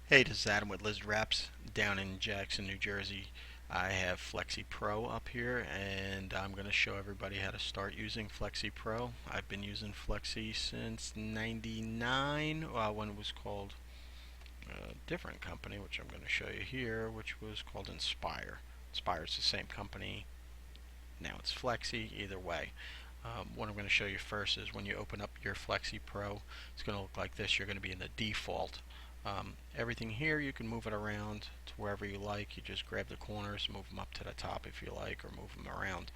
Hey, this is Adam with Lizard Wraps down in Jackson, New Jersey. I have Flexi Pro up here and I'm going to show everybody how to start using Flexi Pro. I've been using Flexi since '99 when it was called a different company, which I'm going to show you here, which was called Inspire. Inspire is the same company. Now it's Flexi, either way. What I'm going to show you first is when you open up your Flexi Pro, it's going to look like this. You're going to be in the default. Everything here, you can move it around to wherever you like. You just grab the corners, move them up to the top if you like, or move them around.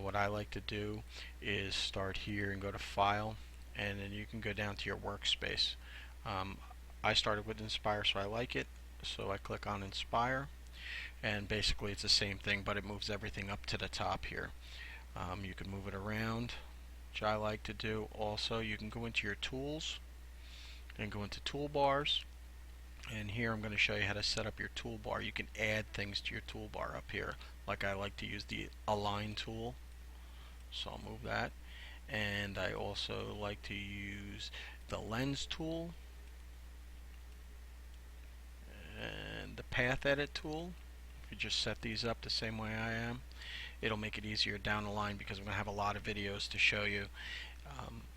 What I like to do is start here and go to File, and then you can go down to your workspace. Um, I started with Inspire, so I like it. So I click on Inspire, and basically it's the same thing, but it moves everything up to the top here. You can move it around, which I like to do. Also, you can go into your tools and go into Toolbars, and here I'm going to show you how to set up your toolbar. You can add things to your toolbar up here. Like I like to use the Align tool, so I'll move that. And I also like to use the Lens tool and the Path Edit tool. If you just set these up the same way I am, it'll make it easier down the line because I'm going to have a lot of videos to show you.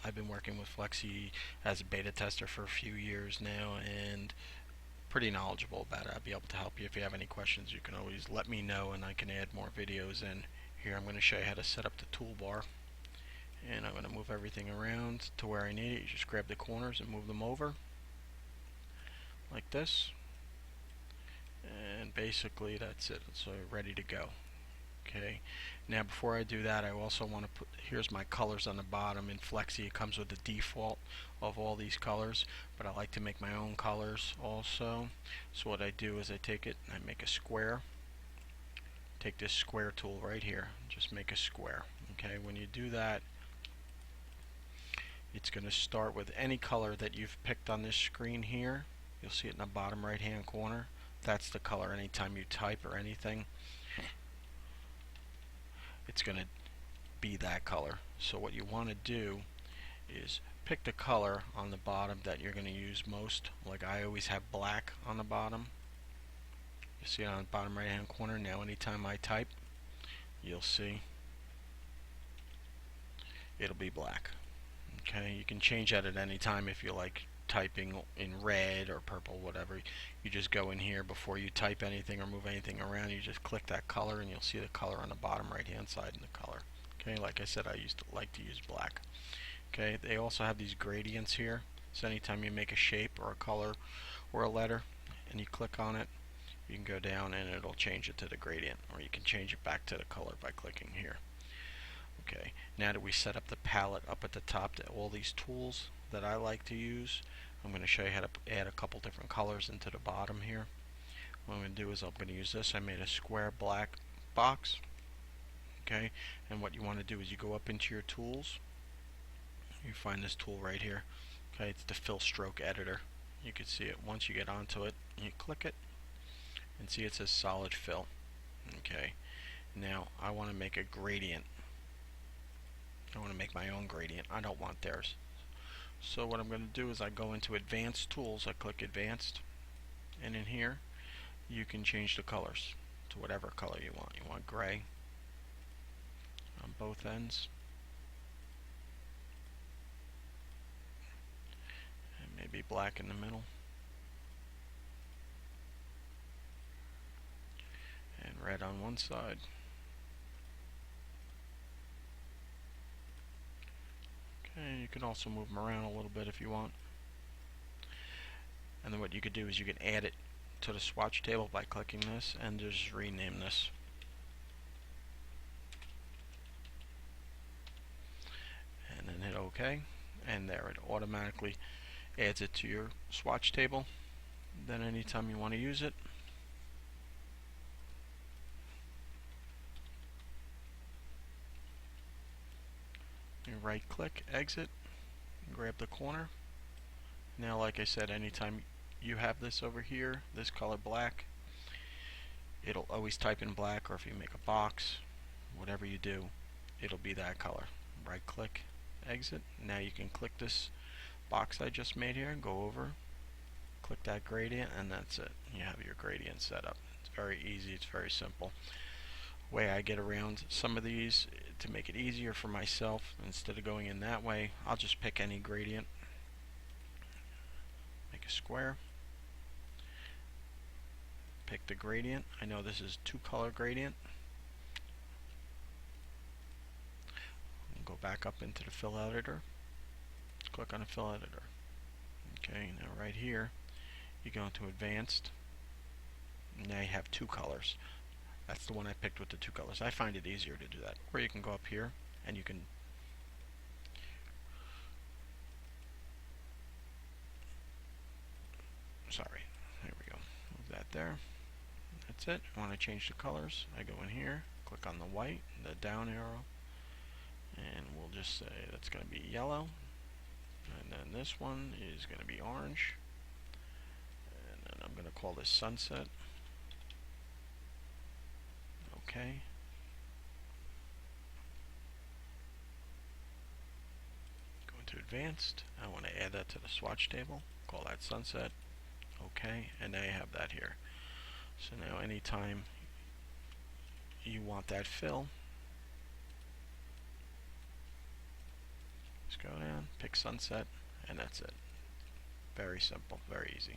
I've been working with Flexi as a beta tester for a few years now and pretty knowledgeable about it. I'll be able to help you. If you have any questions, you can always let me know and I can add more videos in. Here I'm going to show you how to set up the toolbar, and I'm going to move everything around to where I need it. You just grab the corners and move them over like this, and basically that's it. So ready to go. Okay, now before I do that, I also want to put, here's my colors on the bottom. In Flexi it comes with the default of all these colors, but I like to make my own colors also. So what I do is I take it and I make a square. Take this square tool right here, just make a square. Okay, when you do that, it's going to start with any color that you've picked on this screen here. You'll see it in the bottom right hand corner. That's the color. Anytime you type or anything, it's going to be that color. So what you want to do is pick the color on the bottom that you're going to use most. Like I always have black on the bottom. You see it on the bottom right hand corner. Now anytime I type, you'll see it'll be black. Okay, you can change that at any time if you like typing in red or purple, whatever. You just go in here before you type anything or move anything around. You just click that color and you'll see the color on the bottom right hand side in the color. Okay, like I said, I used to like to use black. Okay, they also have these gradients here. So anytime you make a shape or a color or a letter and you click on it, you can go down and it'll change it to the gradient, or you can change it back to the color by clicking here. Okay, now that we set up the palette up at the top to all these tools that I like to use, I'm going to show you how to add a couple different colors into the bottom here. What I'm going to do is I'm going to use this. I made a square black box. Okay, and what you want to do is you go up into your tools. You find this tool right here. Okay, it's the fill stroke editor. You can see it once you get onto it. You click it and see it says solid fill. Okay, now I want to make a gradient. I want to make my own gradient. I don't want theirs. So what I'm going to do is I go into advanced tools. I click advanced, and in here you can change the colors to whatever color you want. You want gray on both ends, and maybe black in the middle, and red on one side. Okay, you can also move them around a little bit if you want. And then what you could do is you can add it to the swatch table by clicking this and just rename this. And then hit OK, and there it automatically adds it to your swatch table. Then anytime you want to use it, you right click, exit, grab the corner. Now like I said, anytime you have this over here, this color black, it'll always type in black, or if you make a box, whatever you do, it'll be that color. Right click, exit. Now you can click this box I just made here and go over, Click that gradient, and that's it. You have your gradient set up. It's very easy. It's very simple. Way I get around some of these to make it easier for myself, instead of going in that way, I'll just pick any gradient, make a square, pick the gradient. I know this is two color gradient. Go back up into the fill editor, click on the fill editor. Okay, now right here you go into advanced. Now you have two colors. That's the one I picked with the two colors. I find it easier to do that. Or you can go up here and you can there we go. Move that there. That's it. I want to change the colors. I go in here, click on the white, the down arrow, and we'll just say that's going to be yellow. And then this one is going to be orange. And then I'm going to call this sunset. Okay. Go into advanced. I want to add that to the swatch table. Call that sunset. Okay. And now you have that here. So now anytime you want that fill, just go down, pick sunset, and that's it. Very simple, very easy.